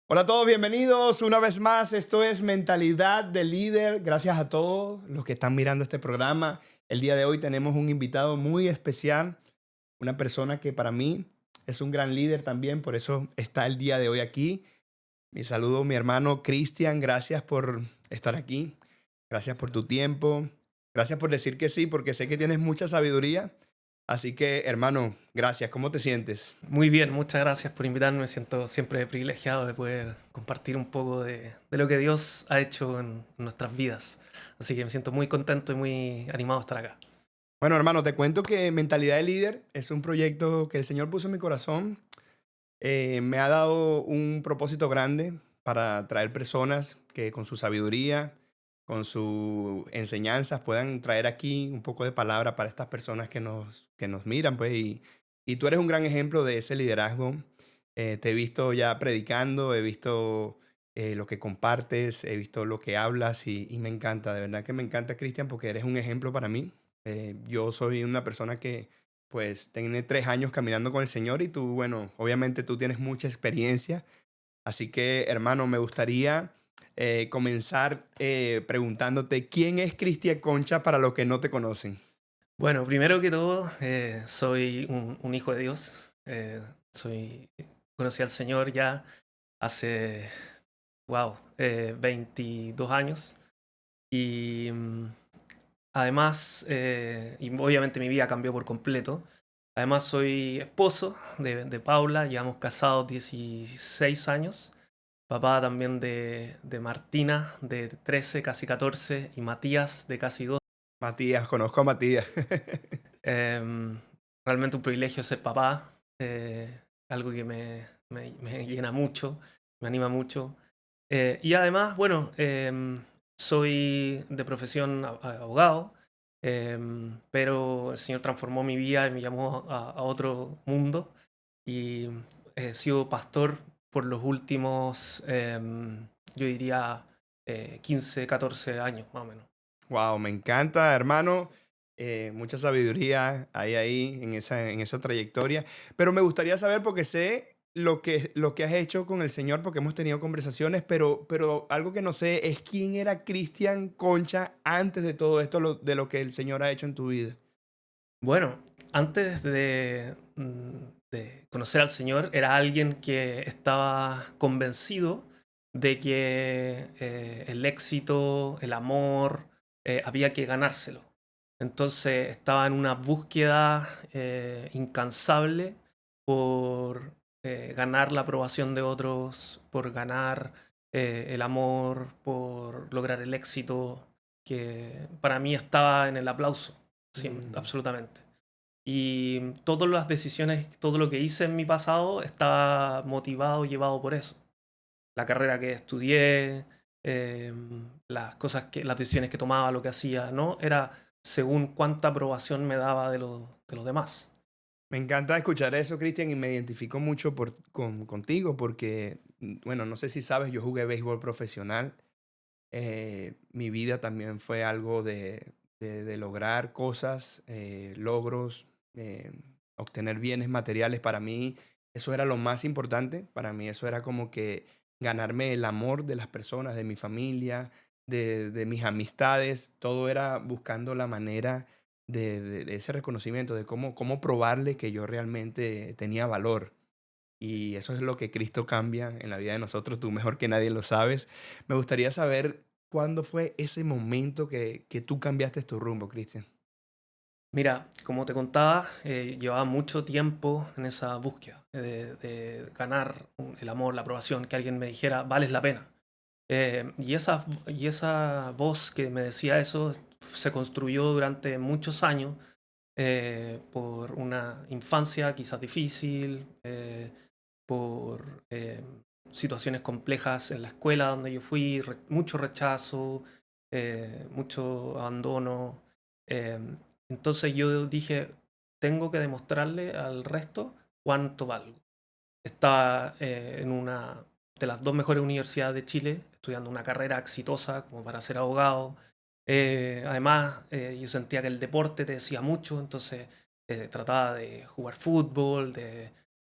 Hola a todos, bienvenidos una vez más. Esto es Mentalidad de Líder. Gracias a todos los que están mirando este programa. El día de hoy tenemos un invitado muy especial, una persona que para mí es un gran líder también, por eso está el día de hoy aquí. Mi saludo, mi hermano Cristian, gracias por estar aquí, gracias por tu tiempo, gracias por decir que sí, porque sé que tienes mucha sabiduría. Así que, hermano, gracias. ¿Cómo te sientes? Muy bien, muchas gracias por invitarme. Me siento siempre privilegiado de poder compartir un poco de lo que Dios ha hecho en nuestras vidas. Así que me siento muy contento y muy animado de estar acá. Bueno, hermano, te cuento que Mentalidad de Líder es un proyecto que el Señor puso en mi corazón. Me ha dado un propósito grande para traer personas que con su sabiduría, con sus enseñanzas puedan traer aquí un poco de palabra para estas personas que nos miran, pues, y tú eres un gran ejemplo de ese liderazgo. Te he visto ya predicando, he visto lo que compartes, he visto lo que hablas y me encanta, de verdad que me encanta, Cristian, porque eres un ejemplo para mí. Yo soy una persona que pues tiene 3 años caminando con el Señor y tú, bueno, obviamente tú tienes mucha experiencia. Así que, hermano, me gustaría comenzar preguntándote, ¿quién es Cristian Concha para los que no te conocen? Bueno, primero que todo, soy un hijo de Dios. Soy, conocí al Señor ya hace, wow, 22 años. Y además, y obviamente mi vida cambió por completo. Además, soy esposo de Paula, llevamos casados 16 años. Papá también de Martina, de 13, casi 14, y Matías, de casi 2. Matías, conozco a Matías. Em, Realmente un privilegio ser papá, algo que me llena mucho, me anima mucho. Y además, bueno, soy de profesión abogado, pero el Señor transformó mi vida y me llamó a otro mundo y he sido pastor por los últimos, yo diría, 15, 14 años más o menos. Wow, me encanta, hermano. Mucha sabiduría hay ahí en esa trayectoria. Pero me gustaría saber, porque sé lo que has hecho con el Señor, porque hemos tenido conversaciones, pero algo que no sé es quién era Cristian Concha antes de todo esto, de lo que el Señor ha hecho en tu vida. Bueno, antes de conocer al Señor, era alguien que estaba convencido de que el éxito, el amor, había que ganárselo. Entonces estaba en una búsqueda incansable por ganar la aprobación de otros, por ganar el amor, por lograr el éxito, que para mí estaba en el aplauso. Sí, Mm. absolutamente. Y todas las decisiones, todo lo que hice en mi pasado estaba motivado, llevado por eso. La carrera que estudié, las decisiones que tomaba, lo que hacía, ¿no? Era según cuánta aprobación me daba de los demás. Me encanta escuchar eso, Cristian, y me identifico mucho contigo porque, bueno, no sé si sabes, yo jugué béisbol profesional. Mi vida también fue algo de lograr cosas, logros, eh, obtener bienes materiales. Para mí eso era lo más importante. Para mí eso era como que ganarme el amor de las personas, de mi familia, de mis amistades. Todo era buscando la manera de ese reconocimiento, de cómo probarle que yo realmente tenía valor. Y eso es lo que Cristo cambia en la vida de nosotros, tú mejor que nadie lo sabes. Me gustaría saber cuándo fue ese momento que tú cambiaste tu rumbo, Cristian. Mira, como te contaba, llevaba mucho tiempo en esa búsqueda de ganar el amor, la aprobación, que alguien me dijera, vales la pena. Y esa voz que me decía eso se construyó durante muchos años por una infancia quizás difícil, por situaciones complejas en la escuela donde yo fui, mucho rechazo, mucho abandono. eh, entonces yo dije, tengo que demostrarle al resto cuánto valgo. Estaba en una de las dos mejores universidades de Chile, estudiando una carrera exitosa como para ser abogado. Además, yo sentía que el deporte te decía mucho, entonces trataba de jugar fútbol,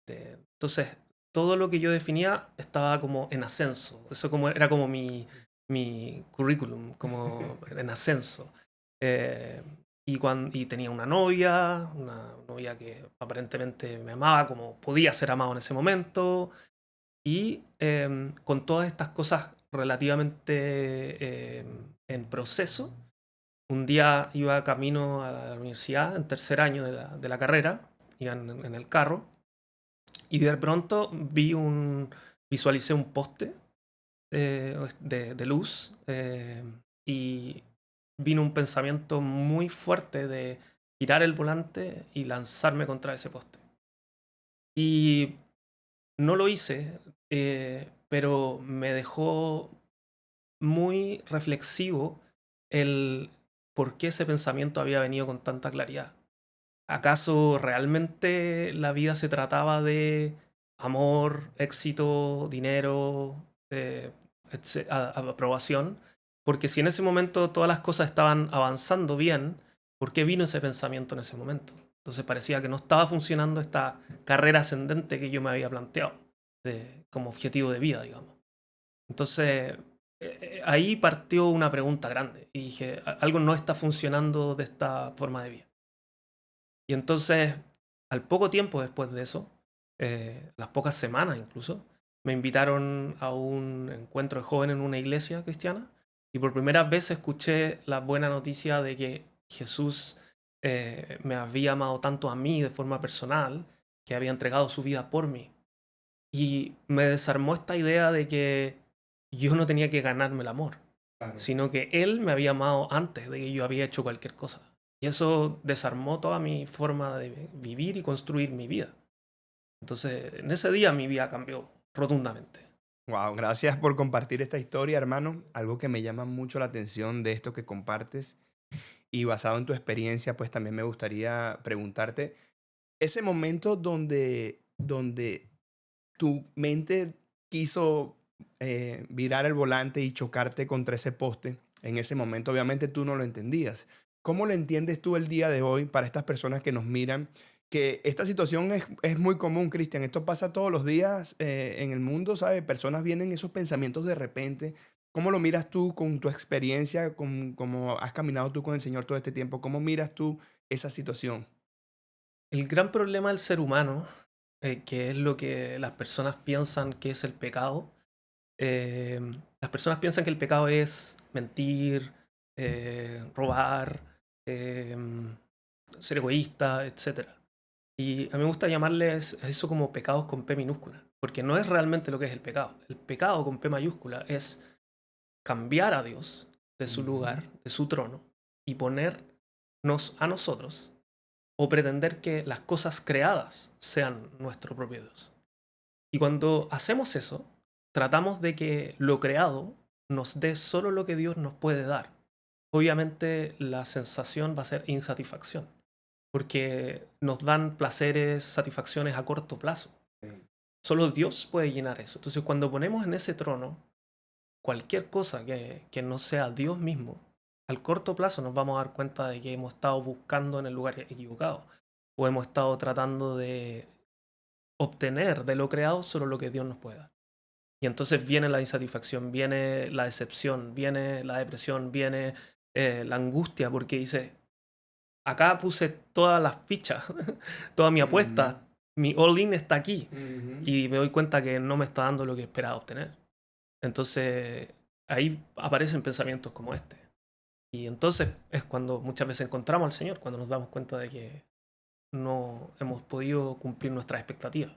entonces todo lo que yo definía estaba como en ascenso. Eso como, era como mi currículum, como en ascenso. Eh, y tenía una novia que aparentemente me amaba como podía ser amado en ese momento. Y con todas estas cosas relativamente en proceso, un día iba camino a la universidad, en tercer año de la carrera, iba en el carro, y de pronto visualicé un poste de luz, y vino un pensamiento muy fuerte de girar el volante y lanzarme contra ese poste. Y no lo hice, pero me dejó muy reflexivo el por qué ese pensamiento había venido con tanta claridad. ¿Acaso realmente la vida se trataba de amor, éxito, dinero, aprobación? Porque si en ese momento todas las cosas estaban avanzando bien, ¿por qué vino ese pensamiento en ese momento? Entonces parecía que no estaba funcionando esta carrera ascendente que yo me había planteado como objetivo de vida, digamos. Entonces, ahí partió una pregunta grande y dije, Algo no está funcionando de esta forma de vida". Y entonces, al poco tiempo después de eso, las pocas semanas incluso, me invitaron a un encuentro de jóvenes en una iglesia cristiana y por primera vez escuché la buena noticia de que Jesús me había amado tanto a mí de forma personal, que había entregado su vida por mí. Y me desarmó esta idea de que yo no tenía que ganarme el amor, Claro. sino que Él me había amado antes de que yo había hecho cualquier cosa. Y eso desarmó toda mi forma de vivir y construir mi vida. Entonces, en ese día mi vida cambió rotundamente. Wow, gracias por compartir esta historia, hermano. Algo que me llama mucho la atención de esto que compartes y basado en tu experiencia, pues también me gustaría preguntarte, ese momento donde tu mente quiso virar el volante y chocarte contra ese poste, en ese momento obviamente tú no lo entendías. ¿Cómo lo entiendes tú el día de hoy para estas personas que nos miran? Que esta situación es muy común, Cristian. Esto pasa todos los días en el mundo, ¿sabes? Personas vienen esos pensamientos de repente. ¿Cómo lo miras tú con tu experiencia, con cómo has caminado tú con el Señor todo este tiempo? ¿Cómo miras tú esa situación? El gran problema del ser humano, que es lo que las personas piensan que es el pecado, eh, las personas piensan que el pecado es mentir, robar, eh, ser egoísta, etcétera. Y a mí me gusta llamarles a eso como pecados con P minúscula, porque no es realmente lo que es el pecado. El pecado con P mayúscula es cambiar a Dios de su Ujú. lugar, de su trono, y ponernos a nosotros o pretender que las cosas creadas sean nuestro propio Dios. Y cuando hacemos eso, tratamos de que lo creado nos dé solo lo que Dios nos puede dar. Obviamente la sensación va a ser insatisfacción, porque nos dan placeres, satisfacciones a corto plazo. Sí. Solo Dios puede llenar eso. Entonces cuando ponemos en ese trono cualquier cosa que no sea Dios mismo, al corto plazo nos vamos a dar cuenta de que hemos estado buscando en el lugar equivocado o hemos estado tratando de obtener de lo creado solo lo que Dios nos puede dar. Y entonces viene la insatisfacción, viene la decepción, viene la depresión, viene la angustia, porque dice, acá puse todas las fichas, toda mi Ujú, apuesta, mi all-in está aquí, ujú. y me doy cuenta que no me está dando lo que esperaba obtener. Entonces ahí aparecen pensamientos como este. Y entonces es cuando muchas veces encontramos al Señor, cuando nos damos cuenta de que no hemos podido cumplir nuestras expectativas.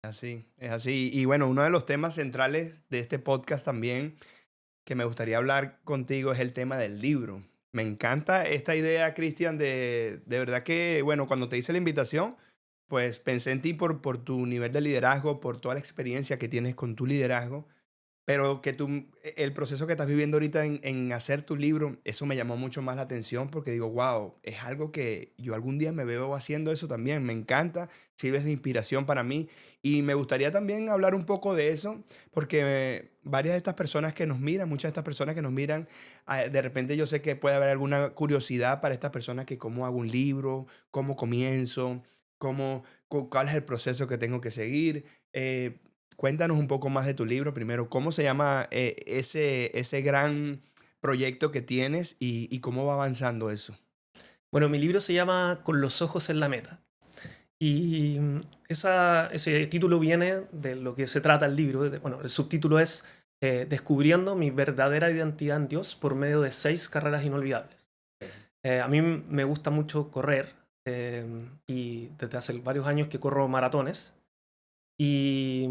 Así, es así. Y bueno, uno de los temas centrales de este podcast también que me gustaría hablar contigo es el tema del libro. Me encanta esta idea, Cristian, de verdad que, bueno, cuando te hice la invitación, pues pensé en ti por tu nivel de liderazgo, por toda la experiencia que tienes con tu liderazgo. Pero que el proceso que estás viviendo ahorita en hacer tu libro, eso me llamó mucho más la atención porque digo, wow, es algo que yo algún día me veo haciendo eso también. Me encanta, sirves de inspiración para mí. Y me gustaría también hablar un poco de eso porque varias de estas personas que nos miran, muchas de estas personas que nos miran, de repente yo sé que puede haber alguna curiosidad para estas personas que cómo hago un libro, cómo comienzo, cuál es el proceso que tengo que seguir. cuéntanos un poco más de tu libro. Primero, ¿cómo se llama ese gran proyecto que tienes y cómo va avanzando eso? Bueno, mi libro se llama Con los ojos en la meta. Y ese título viene de lo que se trata el libro. Bueno, el subtítulo es Descubriendo mi verdadera identidad en Dios por medio de 6 carreras inolvidables. A mí me gusta mucho correr y desde hace varios años que corro maratones. Y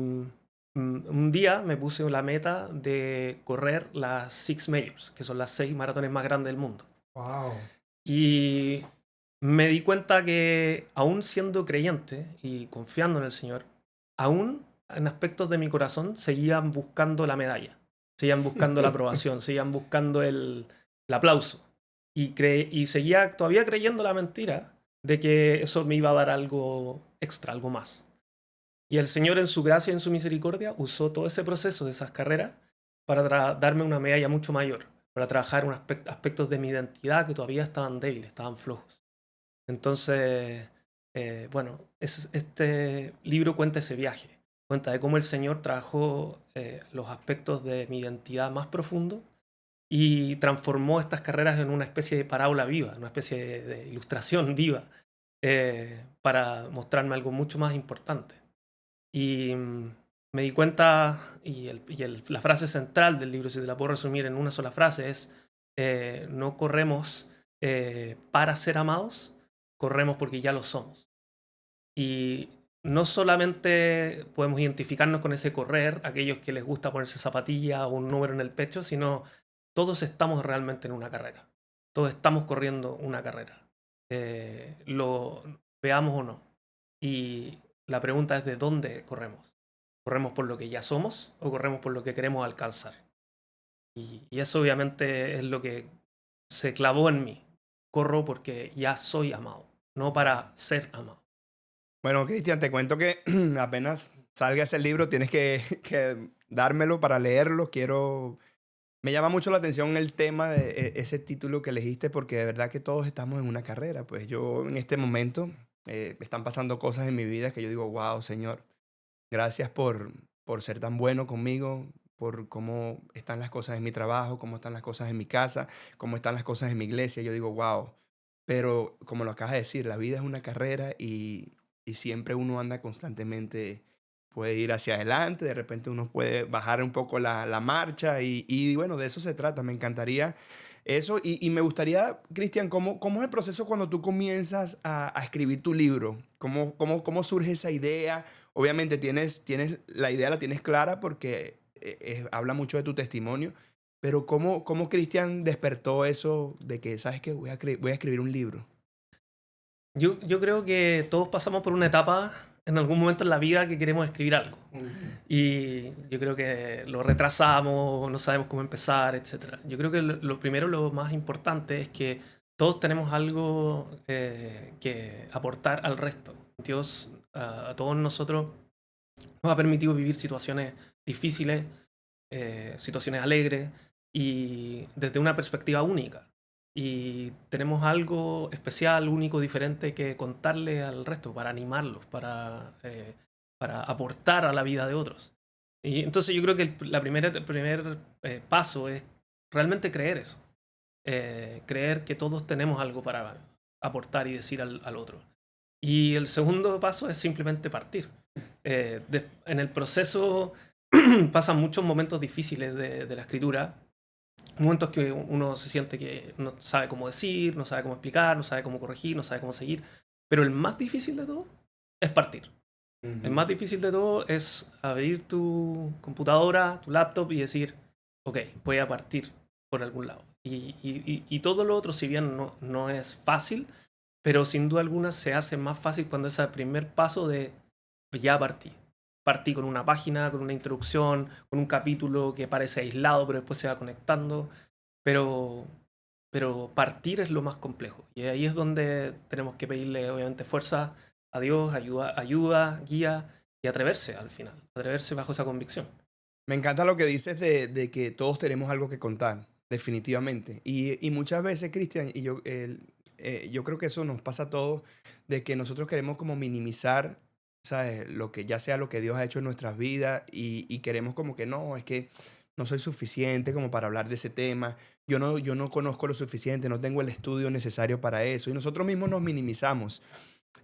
un día me puse la meta de correr las Six Majors, que son las 6 maratones más grandes del mundo. Wow. Y me di cuenta que aún siendo creyente y confiando en el Señor, aún en aspectos de mi corazón seguían buscando la medalla, seguían buscando la aprobación, seguían buscando el aplauso. Y seguía todavía creyendo la mentira de que eso me iba a dar algo extra, algo más. Y el Señor en su gracia y en su misericordia usó todo ese proceso de esas carreras para darme una medalla mucho mayor, para trabajar en aspectos de mi identidad que todavía estaban débiles, estaban flojos. Entonces, bueno, este libro cuenta ese viaje, cuenta de cómo el Señor trabajó los aspectos de mi identidad más profundo y transformó estas carreras en una especie de parábola viva, una especie de ilustración viva, para mostrarme algo mucho más importante. Y me di cuenta, la frase central del libro, si te la puedo resumir en una sola frase, es, no corremos para ser amados, corremos porque ya lo somos. Y no solamente podemos identificarnos con ese correr, aquellos que les gusta ponerse zapatilla o un número en el pecho, sino todos estamos realmente en una carrera. Todos estamos corriendo una carrera. Lo veamos o no. Y la pregunta es de dónde corremos. ¿Corremos por lo que ya somos o corremos por lo que queremos alcanzar? Y eso obviamente es lo que se clavó en mí. Corro porque ya soy amado, no para ser amado. Bueno, Cristian, te cuento que apenas salga ese libro, tienes que dármelo para leerlo. Me llama mucho la atención el tema de ese título que elegiste porque de verdad que todos estamos en una carrera. Pues yo en este momento están pasando cosas en mi vida que yo digo, wow, Señor, gracias por ser tan bueno conmigo, por cómo están las cosas en mi trabajo, cómo están las cosas en mi casa, cómo están las cosas en mi iglesia. Yo digo, wow. Pero como lo acabas de decir, la vida es una carrera y siempre uno anda constantemente, puede ir hacia adelante, de repente uno puede bajar un poco la marcha y bueno, de eso se trata. Me encantaría eso y me gustaría, Cristian, ¿cómo es el proceso cuando tú comienzas a escribir tu libro? ¿Cómo surge esa idea? Obviamente tienes la idea la tienes clara porque habla mucho de tu testimonio, pero ¿cómo Cristian despertó eso de que, sabes que voy a escribir un libro? Yo creo que todos pasamos por una etapa en algún momento en la vida que queremos escribir algo. Ujú. Y yo creo que lo retrasamos, no sabemos cómo empezar, etcétera. Yo creo que lo primero, lo más importante es que todos tenemos algo que aportar al resto. Dios a todos nosotros nos ha permitido vivir situaciones difíciles, situaciones alegres y desde una perspectiva única. Y tenemos algo especial, único, diferente que contarle al resto para animarlos, para aportar a la vida de otros. Y entonces yo creo que el primer paso es realmente creer eso. Creer que todos tenemos algo para aportar y decir al otro. Y el segundo paso es simplemente partir. En el proceso pasan muchos momentos difíciles de la escritura, momentos que uno se siente que no sabe cómo decir, no sabe cómo explicar, no sabe cómo corregir, no sabe cómo seguir. Pero el más difícil de todo es partir. El Ujú. más difícil de todo es abrir tu computadora, tu laptop y decir, ok, voy a partir por algún lado. Y todo lo otro, si bien no es fácil, pero sin duda alguna se hace más fácil cuando es el primer paso de ya partí. Partí con una página, con una introducción, con un capítulo que parece aislado, pero después se va conectando. Pero, pero partir es lo más complejo. Y ahí es donde tenemos que pedirle, obviamente, fuerza a Dios, ayuda, guía y atreverse al final. Atreverse bajo esa convicción. Me encanta lo que dices de que todos tenemos algo que contar, definitivamente. Y muchas veces, Cristian, yo creo que eso nos pasa a todos, de que nosotros queremos como minimizar ¿sabes? Lo que ya sea lo que Dios ha hecho en nuestras vidas y queremos como que no, es que no soy suficiente como para hablar de ese tema. Yo no conozco lo suficiente, no tengo el estudio necesario para eso. Y nosotros mismos nos minimizamos.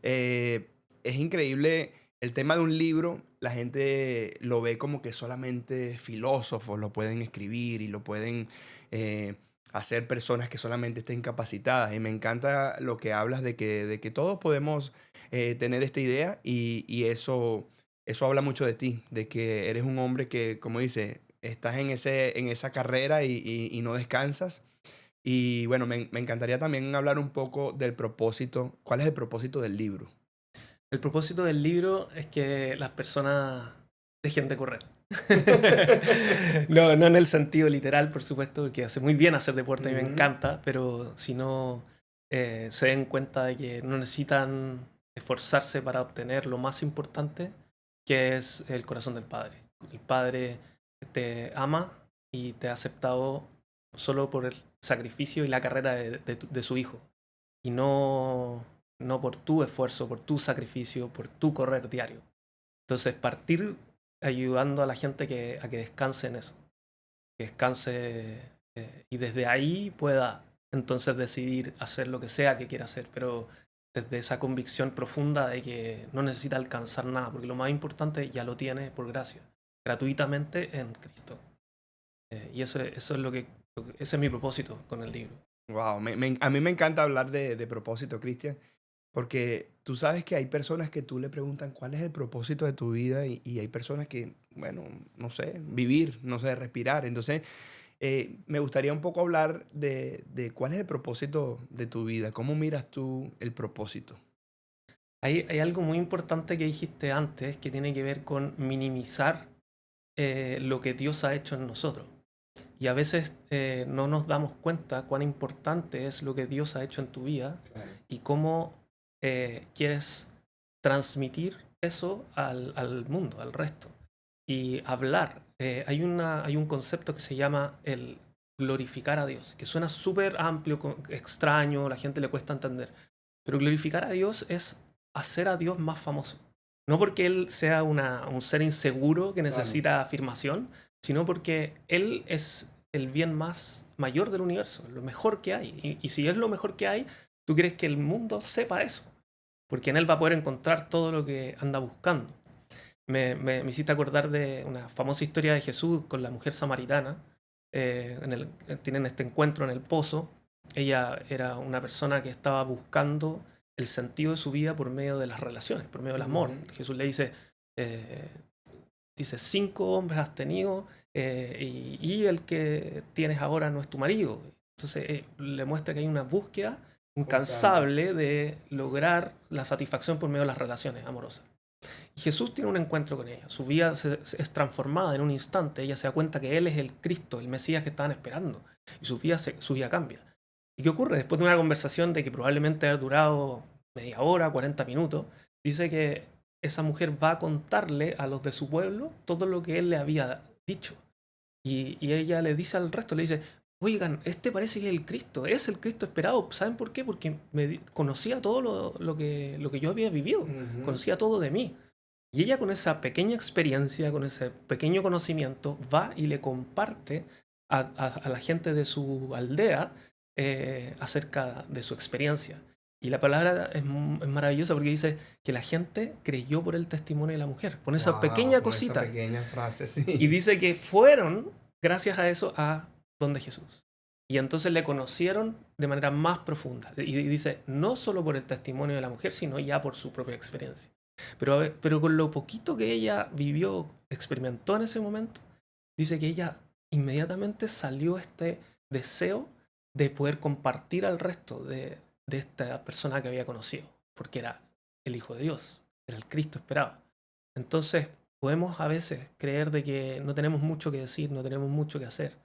Es increíble el tema de un libro. La gente lo ve como que solamente filósofos lo pueden escribir y lo pueden eh, hacer personas que solamente estén capacitadas. Y me encanta lo que hablas de que todos podemos tener esta idea y eso habla mucho de ti, de que eres un hombre que, como dice, estás en esa carrera y no descansas. Y bueno, me encantaría también hablar un poco del propósito. ¿Cuál es el propósito del libro? El propósito del libro es que las personas dejen de correr. No, no en el sentido literal, por supuesto, porque hace muy bien hacer deporte y me Ujú. encanta, pero si no se den cuenta de que no necesitan esforzarse para obtener lo más importante, que es el corazón del Padre. El Padre te ama y te ha aceptado solo por el sacrificio y la carrera de su Hijo, y no por tu esfuerzo, por tu sacrificio, por tu correr diario. Entonces, partir ayudando a la gente a que descanse en eso, que descanse y desde ahí pueda entonces decidir hacer lo que sea que quiera hacer, pero desde esa convicción profunda de que no necesita alcanzar nada, porque lo más importante ya lo tiene por gracia, gratuitamente en Cristo. Y eso es ese es mi propósito con el libro. Wow, a mí me encanta hablar de propósito, Cristian, porque tú sabes que hay personas que tú le preguntan cuál es el propósito de tu vida y hay personas que, bueno, no sé, vivir, no sé, respirar. Entonces, me gustaría un poco hablar de cuál es el propósito de tu vida, cómo miras tú el propósito. Hay algo muy importante que dijiste antes que tiene que ver con minimizar lo que Dios ha hecho en nosotros. Y a veces no nos damos cuenta cuán importante es lo que Dios ha hecho en tu vida Claro. y cómo quieres transmitir eso al mundo, al resto. Y hablar. Hay un concepto que se llama el glorificar a Dios, que suena súper amplio, extraño, a la gente le cuesta entender. Pero glorificar a Dios es hacer a Dios más famoso. No porque Él sea un ser inseguro que Claro. necesita afirmación, sino porque Él es el bien más mayor del universo, lo mejor que hay. Y si es lo mejor que hay, tú quieres que el mundo sepa eso, porque en Él va a poder encontrar todo lo que anda buscando. Me hiciste acordar de una famosa historia de Jesús con la mujer samaritana. Tienen este encuentro en el pozo. Ella era una persona que estaba buscando el sentido de su vida por medio de las relaciones, por medio del amor. Ujú. Jesús le eh, dice 5 hombres has tenido y el que tienes ahora no es tu marido. Entonces le muestra que hay una búsqueda Constante. incansable de lograr la satisfacción por medio de las relaciones amorosas. Y Jesús tiene un encuentro con ella. Su vida es transformada en un instante. Ella se da cuenta que Él es el Cristo, el Mesías que estaban esperando. Y su vida cambia. ¿Y qué ocurre? Después de una conversación de que probablemente haya durado media hora, 40 minutos, dice que esa mujer va a contarle a los de su pueblo todo lo que Él le había dicho. Y ella le dice al resto, le dice, oigan, este parece que es el Cristo esperado. ¿Saben por qué? Porque conocía todo lo que yo había vivido, Ujú. conocía todo de mí. Y ella con esa pequeña experiencia, con ese pequeño conocimiento, va y le comparte a la gente de su aldea acerca de su experiencia. Y la palabra es maravillosa porque dice que la gente creyó por el testimonio de la mujer, con esa Wow, pequeña con esa cosita. pequeña frase, Y sí. dice que fueron, gracias a eso, a donde Jesús. Y entonces le conocieron de manera más profunda. Y dice, no solo por el testimonio de la mujer, sino ya por su propia experiencia. Pero con lo poquito que ella vivió, experimentó en ese momento, dice que ella inmediatamente salió este deseo de poder compartir al resto de esta persona que había conocido, porque era el Hijo de Dios, era el Cristo esperado. Entonces, podemos a veces creer de que no tenemos mucho que decir, no tenemos mucho que hacer,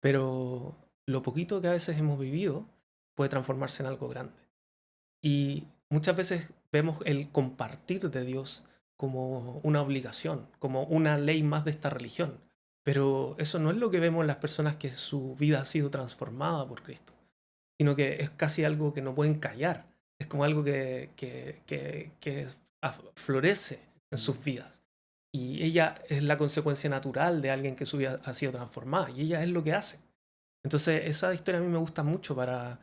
pero lo poquito que a veces hemos vivido puede transformarse en algo grande. Y muchas veces vemos el compartir de Dios como una obligación, como una ley más de esta religión. Pero eso no es lo que vemos en las personas que su vida ha sido transformada por Cristo, sino que es casi algo que no pueden callar. Es como algo que florece en sus vidas. Y ella es la consecuencia natural de alguien que su vida ha sido transformada. Y ella es lo que hace. Entonces, esa historia a mí me gusta mucho para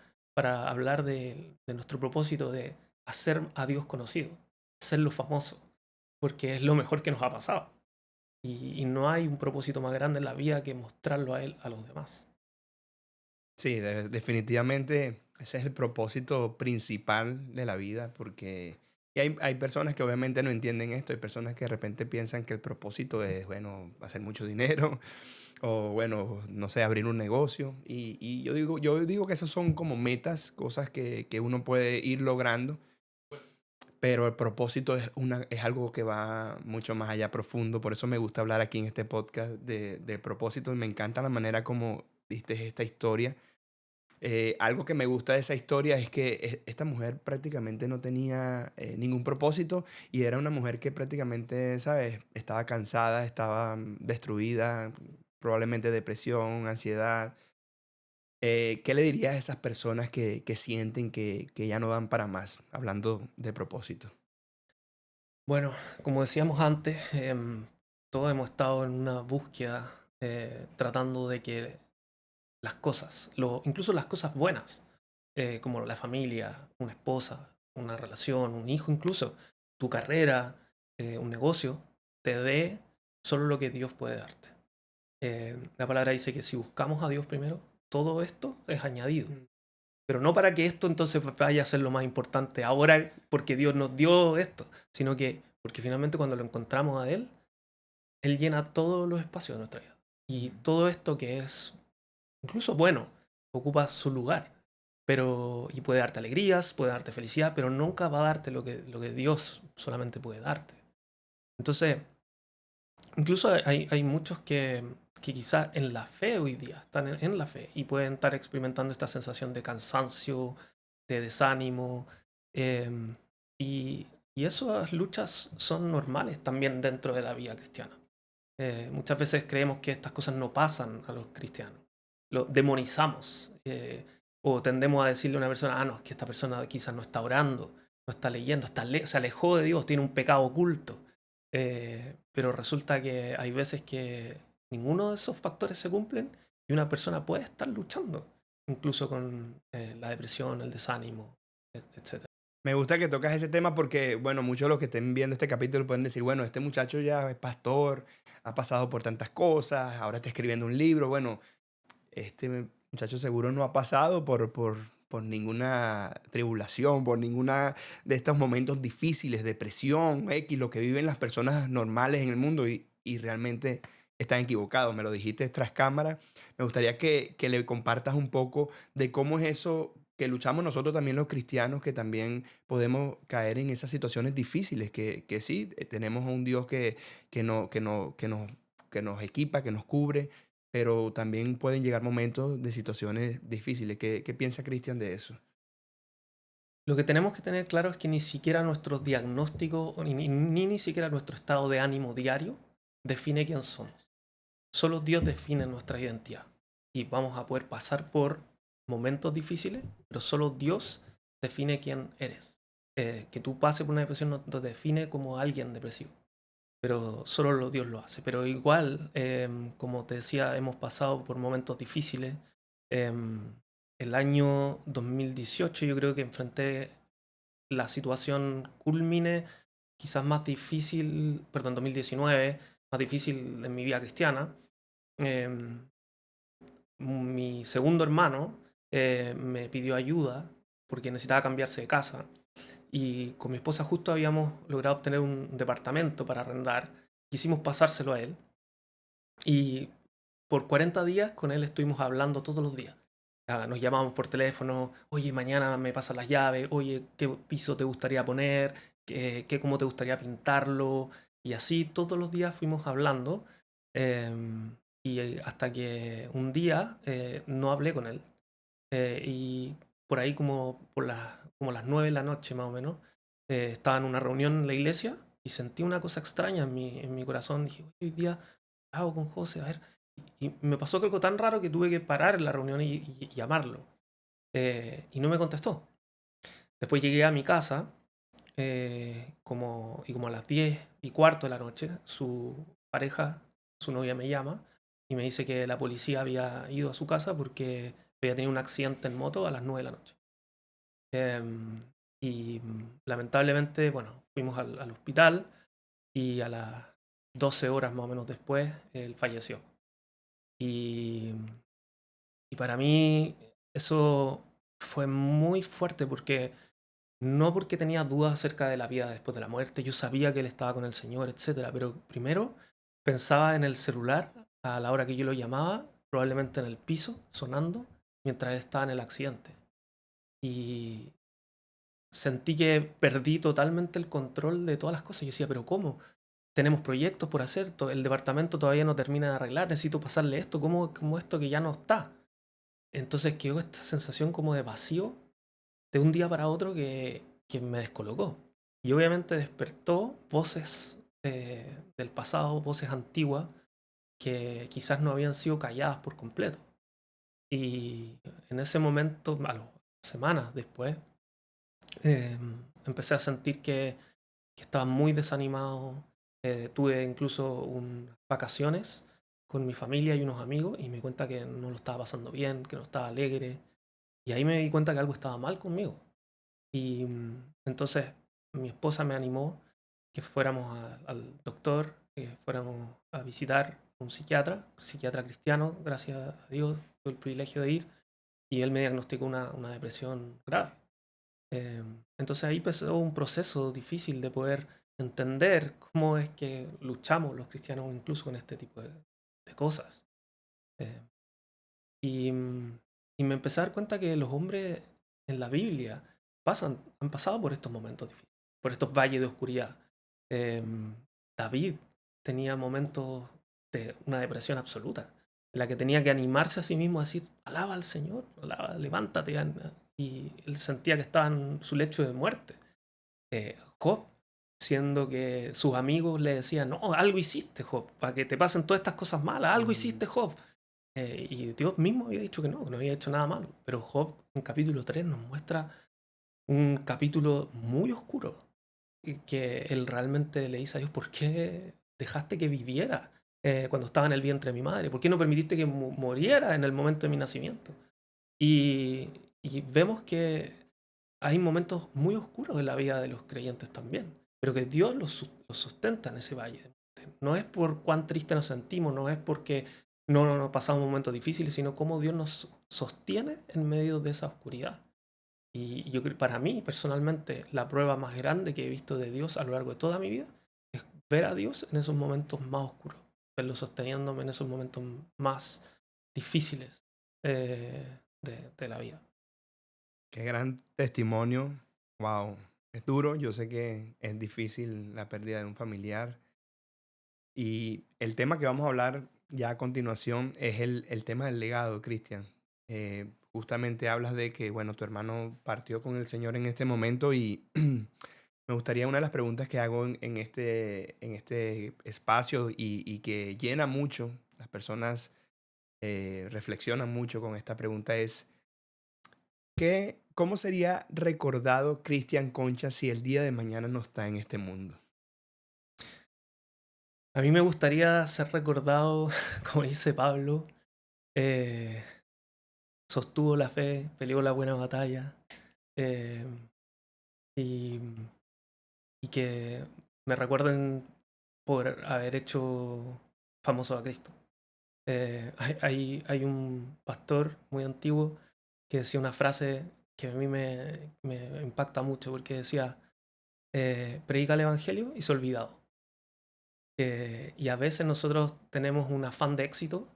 hablar de nuestro propósito de hacer a Dios conocido, hacerlo famoso, porque es lo mejor que nos ha pasado. Y no hay un propósito más grande en la vida que mostrarlo a Él a los demás. Sí, definitivamente ese es el propósito principal de la vida, porque y hay personas que obviamente no entienden esto, hay personas que de repente piensan que el propósito es, bueno, hacer mucho dinero o, bueno, no sé, abrir un negocio. Y yo digo que esos son como metas, cosas que uno puede ir logrando, pero el propósito es algo que va mucho más allá profundo. Por eso me gusta hablar aquí en este podcast de propósito y me encanta la manera como diste esta historia. Algo que me gusta de esa historia es que esta mujer prácticamente no tenía ningún propósito y era una mujer que prácticamente, ¿sabes? Estaba cansada, estaba destruida, probablemente depresión, ansiedad. ¿Qué le dirías a esas personas que sienten que ya no dan para más, hablando de propósito? Bueno, como decíamos antes, todos hemos estado en una búsqueda tratando de que las cosas, incluso las cosas buenas, como la familia, una esposa, una relación, un hijo incluso, tu carrera, un negocio, te dé solo lo que Dios puede darte. La palabra dice que si buscamos a Dios primero, todo esto es añadido. Mm. Pero no para que esto entonces vaya a ser lo más importante ahora porque Dios nos dio esto, sino que porque finalmente cuando lo encontramos a Él, Él llena todos los espacios de nuestra vida. Y todo esto que es incluso bueno, ocupa su lugar. Y puede darte alegrías, puede darte felicidad, pero nunca va a darte lo que Dios solamente puede darte. Entonces, incluso hay muchos que quizás en la fe hoy día están en la fe y pueden estar experimentando esta sensación de cansancio, de desánimo. em, y, y esas luchas son normales también dentro de la vida cristiana. Muchas veces creemos que estas cosas no pasan a los cristianos. Lo demonizamos. O tendemos a decirle a una persona, no, es que esta persona quizás no está orando, no está leyendo, se alejó de Dios, tiene un pecado oculto. Pero resulta que hay veces que ninguno de esos factores se cumplen y una persona puede estar luchando, incluso con la depresión, el desánimo, etc. Me gusta que tocas ese tema porque, bueno, muchos de los que estén viendo este capítulo pueden decir, bueno, este muchacho ya es pastor, ha pasado por tantas cosas, ahora está escribiendo un libro. Bueno, este muchacho seguro no ha pasado por ninguna tribulación, por ninguna de estos momentos difíciles, depresión, X, lo que viven las personas normales en el mundo y realmente están equivocados. Me lo dijiste tras cámara. Me gustaría que le compartas un poco de cómo es eso que luchamos nosotros también los cristianos, que también podemos caer en esas situaciones difíciles, que sí, tenemos a un Dios que nos equipa, que nos cubre, pero también pueden llegar momentos de situaciones difíciles. ¿Qué piensa Cristian de eso? Lo que tenemos que tener claro es que ni siquiera nuestros diagnósticos ni siquiera nuestro estado de ánimo diario define quién somos. Solo Dios define nuestra identidad. Y vamos a poder pasar por momentos difíciles, pero solo Dios define quién eres. Que tú pases por una depresión no te define como alguien depresivo, pero solo Dios lo hace. Pero igual, como te decía, hemos pasado por momentos difíciles. Em, el año 2018 yo creo que enfrenté la situación culmine quizás más difícil, perdón, 2019, más difícil en mi vida cristiana. Em, Mi segundo hermano me pidió ayuda porque necesitaba cambiarse de casa y con mi esposa justo habíamos logrado obtener un departamento para arrendar. Quisimos pasárselo a él y por 40 días con él estuvimos hablando todos los días. Nos llamábamos por teléfono, oye, mañana me pasas las llaves, oye, ¿qué piso te gustaría poner? ¿Cómo te gustaría pintarlo? Y así todos los días fuimos hablando hasta que un día no hablé con él. Y por ahí como las 9 de la noche más o menos, estaba en una reunión en la iglesia y sentí una cosa extraña en mi corazón. Dije, hoy día hago con José, a ver. Y me pasó algo tan raro que tuve que parar en la reunión y llamarlo. Y no me contestó. Después llegué a mi casa como a las 10 2:15 de la noche, su pareja, su novia me llama y me dice que la policía había ido a su casa porque había tenido un accidente en moto a las 9 de la noche. Em, y lamentablemente, bueno, fuimos al hospital y a las 12 horas más o menos después, él falleció. Y, y para mí eso fue muy fuerte porque no porque tenía dudas acerca de la vida después de la muerte, yo sabía que él estaba con el Señor, etcétera, pero primero pensaba en el celular a la hora que yo lo llamaba, probablemente en el piso, sonando, mientras él estaba en el accidente. Y sentí que perdí totalmente el control de todas las cosas. Yo decía, pero ¿cómo? Tenemos proyectos por hacer, el departamento todavía no termina de arreglar, necesito pasarle esto, ¿cómo esto que ya no está? Entonces quedó esta sensación como de vacío de un día para otro que me descolocó. Y obviamente despertó voces del pasado, voces antiguas, que quizás no habían sido calladas por completo. Y en ese momento, a las semanas después, empecé a sentir que estaba muy desanimado. Tuve incluso unas vacaciones con mi familia y unos amigos y me di cuenta que no lo estaba pasando bien, que no estaba alegre. Y ahí me di cuenta que algo estaba mal conmigo. Y entonces mi esposa me animó que fuéramos al doctor, que fuéramos a visitar un psiquiatra cristiano, gracias a Dios, tuve el privilegio de ir, y él me diagnosticó una depresión grave. Entonces ahí empezó un proceso difícil de poder entender cómo es que luchamos los cristianos incluso con este tipo de cosas. Eh, y, y me empecé a dar cuenta que los hombres en la Biblia han pasado por estos momentos difíciles, por estos valles de oscuridad. Em, David tenía momentos de una depresión absoluta, en la que tenía que animarse a sí mismo a decir, alaba al Señor, alaba, levántate. Y él sentía que estaba en su lecho de muerte. Job, siendo que sus amigos le decían, no, algo hiciste, Job, para que te pasen todas estas cosas malas, algo hiciste, Job. Y Dios mismo había dicho que no había hecho nada malo. Pero Job, en capítulo 3, nos muestra un capítulo muy oscuro, y que él realmente le dice a Dios, ¿por qué dejaste que viviera cuando estaba en el vientre de mi madre? ¿Por qué no permitiste que muriera en el momento de mi nacimiento? Y, y vemos que hay momentos muy oscuros en la vida de los creyentes también, pero que Dios los sustenta en ese valle de muerte. No es por cuán triste nos sentimos, no es porque no pasamos momentos difíciles, sino cómo Dios nos sostiene en medio de esa oscuridad. Y yo creo, para mí, personalmente, la prueba más grande que he visto de Dios a lo largo de toda mi vida es ver a Dios en esos momentos más oscuros, verlo sosteniéndome en esos momentos más difíciles de la vida. Qué gran testimonio. Wow. Es duro. Yo sé que es difícil la pérdida de un familiar. Y el tema que vamos a hablar ya a continuación es el tema del legado, Cristian. Justamente hablas de que, bueno, tu hermano partió con el Señor en este momento y me gustaría una de las preguntas que hago en este espacio y que llena mucho, las personas reflexionan mucho con esta pregunta es, ¿cómo sería recordado Cristian Concha si el día de mañana no está en este mundo? A mí me gustaría ser recordado, como dice Pablo, eh, sostuvo la fe, peleó la buena batalla, eh, y, y que me recuerden por haber hecho famoso a Cristo. Hay un pastor muy antiguo que decía una frase que a mí me impacta mucho porque decía, predica el Evangelio y se ha olvidado. Y a veces nosotros tenemos un afán de éxito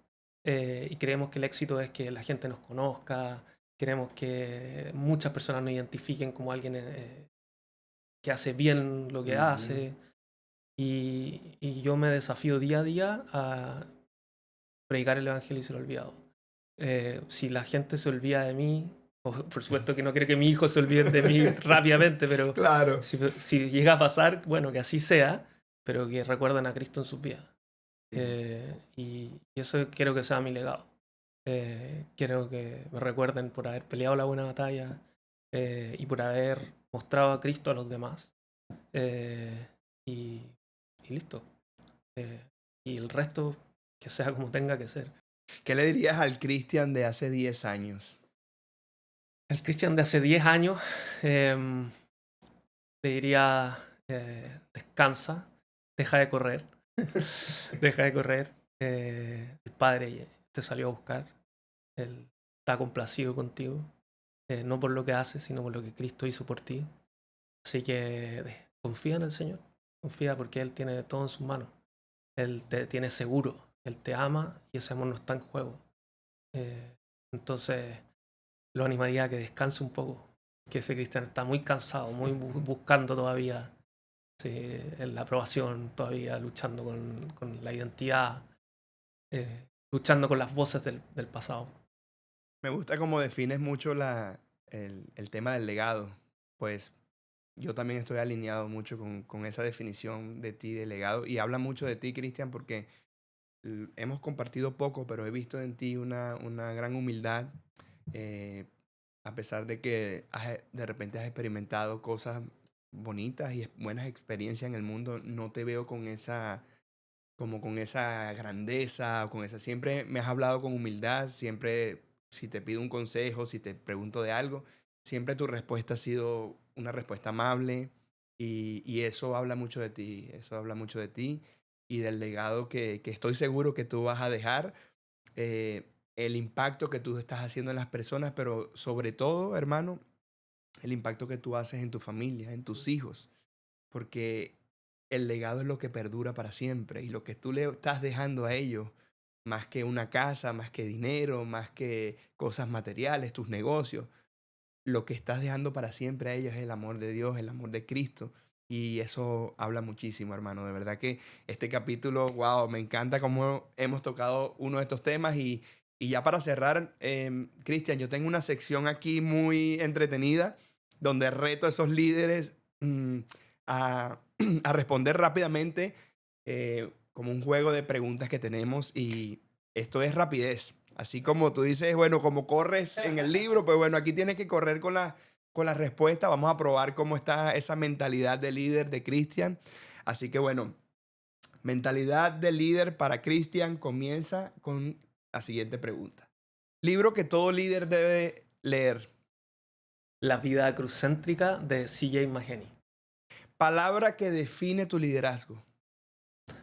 y creemos que el éxito es que la gente nos conozca, queremos que muchas personas nos identifiquen como alguien que hace bien lo que Ujú. hace. Y yo me desafío día a día a predicar el Evangelio y ser olvidado. Si la gente se olvida de mí, por supuesto que no quiero que mi hijo se olvide de mí rápidamente, pero Claro. si llega a pasar, bueno, que así sea, pero que recuerden a Cristo en sus vidas. Mm. Y eso quiero que sea mi legado. Quiero que me recuerden por haber peleado la buena batalla y por haber mostrado a Cristo a los demás. Eh, y, y listo. Y el resto, que sea como tenga que ser. ¿Qué le dirías al Cristian de hace 10 años? El Cristian de hace 10 años le diría, descansa, deja de correr, deja de correr. El Padre te salió a buscar, Él está complacido contigo, no por lo que haces, sino por lo que Cristo hizo por ti. Así que confía en el Señor, confía porque Él tiene todo en sus manos. Él te tiene seguro, Él te ama y ese amor no está en juego. Entonces lo animaría a que descanse un poco, que ese cristiano está muy cansado, muy buscando todavía, sí, la aprobación, todavía luchando con la identidad, luchando con las voces del pasado. Me gusta cómo defines mucho el tema del legado. Pues yo también estoy alineado mucho con esa definición de ti de legado. Y habla mucho de ti, Cristian, porque hemos compartido poco, pero he visto en ti una gran humildad. eh, a pesar de que de repente has experimentado cosas bonitas y buenas experiencias en el mundo, no te veo con esa, como con esa grandeza, o con esa. Siempre me has hablado con humildad, siempre si te pido un consejo, si te pregunto de algo, siempre tu respuesta ha sido una respuesta amable y eso habla mucho de ti, eso habla mucho de ti y del legado que estoy seguro que tú vas a dejar, el impacto que tú estás haciendo en las personas, pero sobre todo, hermano, el impacto que tú haces en tu familia, en tus hijos, porque el legado es lo que perdura para siempre y lo que tú le estás dejando a ellos, más que una casa, más que dinero, más que cosas materiales, tus negocios, lo que estás dejando para siempre a ellos es el amor de Dios, el amor de Cristo. Y eso habla muchísimo, hermano. De verdad que este capítulo, wow, me encanta cómo hemos tocado uno de estos temas. Y ya para cerrar, Cristian, yo tengo una sección aquí muy entretenida donde reto a esos líderes a, a responder rápidamente, como un juego de preguntas que tenemos. Y esto es rapidez. Así como tú dices, bueno, como corres en el libro, pues bueno, aquí tienes que correr con la respuesta. Vamos a probar cómo está esa mentalidad de líder de Cristian. Así que bueno, mentalidad de líder para Cristian comienza con la siguiente pregunta. Libro que todo líder debe leer. La vida crucéntrica de C.J. Maheny. Palabra que define tu liderazgo.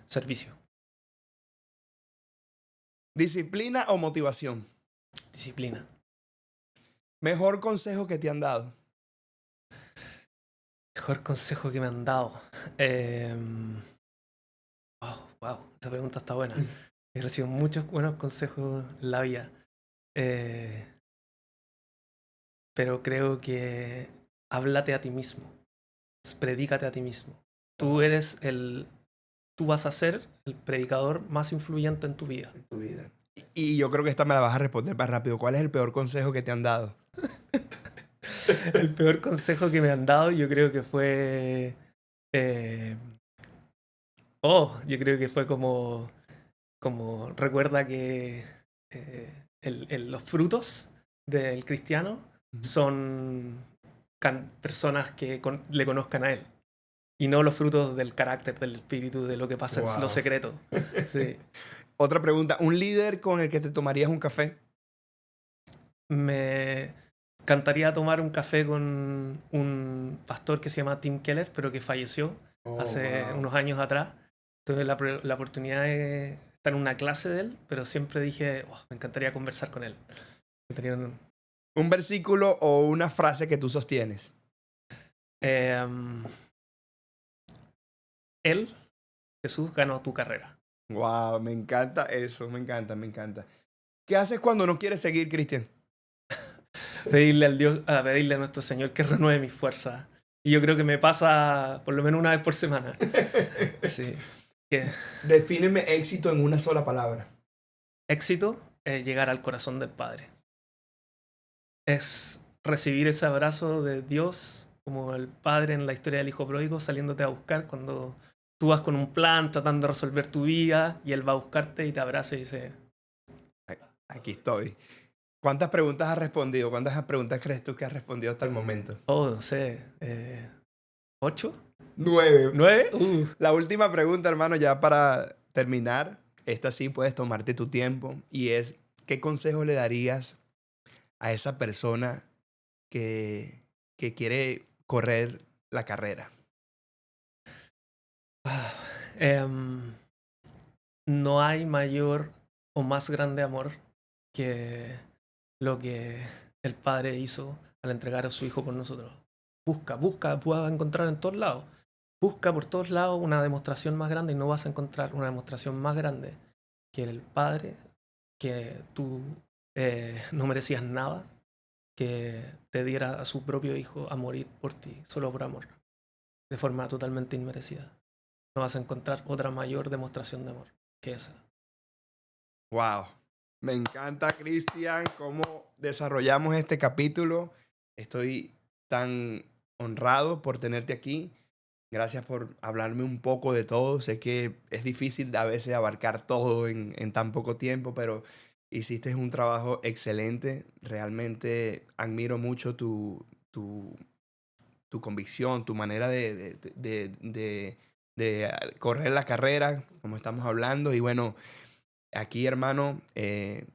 Servicio. Disciplina o motivación. Disciplina. Mejor consejo que te han dado. Mejor consejo que me han dado. Wow, esta pregunta está buena. He recibido muchos buenos consejos en la vida. Eh, pero creo que háblate a ti mismo. Predícate a ti mismo. Tú vas a ser el predicador más influyente en tu vida. En tu vida. Y yo creo que esta me la vas a responder más rápido. ¿Cuál es el peor consejo que te han dado? El peor consejo que me han dado, yo creo que fue. eh, yo creo que fue como recuerda que los frutos del cristiano son personas que le conozcan a él. Y no los frutos del carácter, del espíritu, de lo que pasa en lo secreto. Sí. Otra pregunta. ¿Un líder con el que te tomarías un café? Me encantaría tomar un café con un pastor que se llama Tim Keller, pero que falleció hace unos años atrás. Tuve la oportunidad de estar en una clase de él, pero siempre dije, me encantaría conversar con él. ¿Un versículo o una frase que tú sostienes? Él, Jesús, ganó tu carrera. Wow, me encanta eso, me encanta, me encanta. ¿Qué haces cuando no quieres seguir, Cristian? Pedirle a nuestro Señor que renueve mis fuerzas. Y yo creo que me pasa por lo menos una vez por semana. Sí. Defíneme éxito en una sola palabra. Éxito es llegar al corazón del Padre. Es recibir ese abrazo de Dios, como el Padre en la historia del Hijo Pródigo, saliéndote a buscar cuando tú vas con un plan, tratando de resolver tu vida, y Él va a buscarte y te abraza y dice... Aquí estoy. ¿Cuántas preguntas has respondido? ¿Cuántas preguntas crees tú que has respondido hasta el momento? No sé, 8. 9. 9. La última pregunta, hermano, ya para terminar. Esta sí puedes tomarte tu tiempo. Y es, ¿qué consejo le darías a esa persona que quiere correr la carrera? Em, no hay mayor o más grande amor que lo que el Padre hizo al entregar a su Hijo por nosotros. Busca, vas a encontrar en todos lados. Busca por todos lados una demostración más grande y no vas a encontrar una demostración más grande que el Padre, que tú no merecías nada, que te diera a su propio Hijo a morir por ti, solo por amor, de forma totalmente inmerecida. No vas a encontrar otra mayor demostración de amor que esa. Wow. Me encanta, Cristian, cómo desarrollamos este capítulo. Estoy tan honrado por tenerte aquí. Gracias por hablarme un poco de todo. Sé que es difícil a veces abarcar todo en tan poco tiempo, pero hiciste un trabajo excelente. Realmente admiro mucho tu convicción, tu manera de correr la carrera, como estamos hablando. Y bueno, aquí, hermano,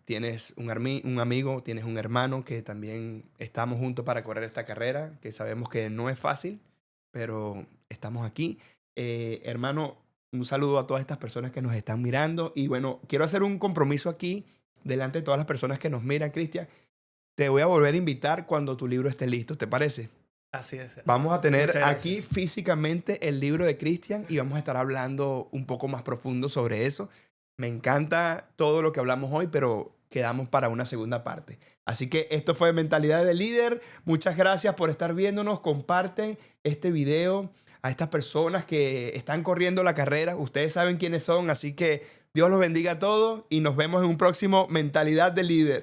tienes un amigo, tienes un hermano que también estamos juntos para correr esta carrera, que sabemos que no es fácil, pero estamos aquí. Hermano, un saludo a todas estas personas que nos están mirando. Y bueno, quiero hacer un compromiso aquí delante de todas las personas que nos miran, Cristian. Te voy a volver a invitar cuando tu libro esté listo, ¿te parece? Así es. Vamos a tener Muchas gracias. aquí físicamente el libro de Cristian y vamos a estar hablando un poco más profundo sobre eso. Me encanta todo lo que hablamos hoy, pero quedamos para una segunda parte. Así que esto fue Mentalidad de Líder. Muchas gracias por estar viéndonos. Comparten este video a estas personas que están corriendo la carrera. Ustedes saben quiénes son, así que Dios los bendiga a todos y nos vemos en un próximo Mentalidad de Líder.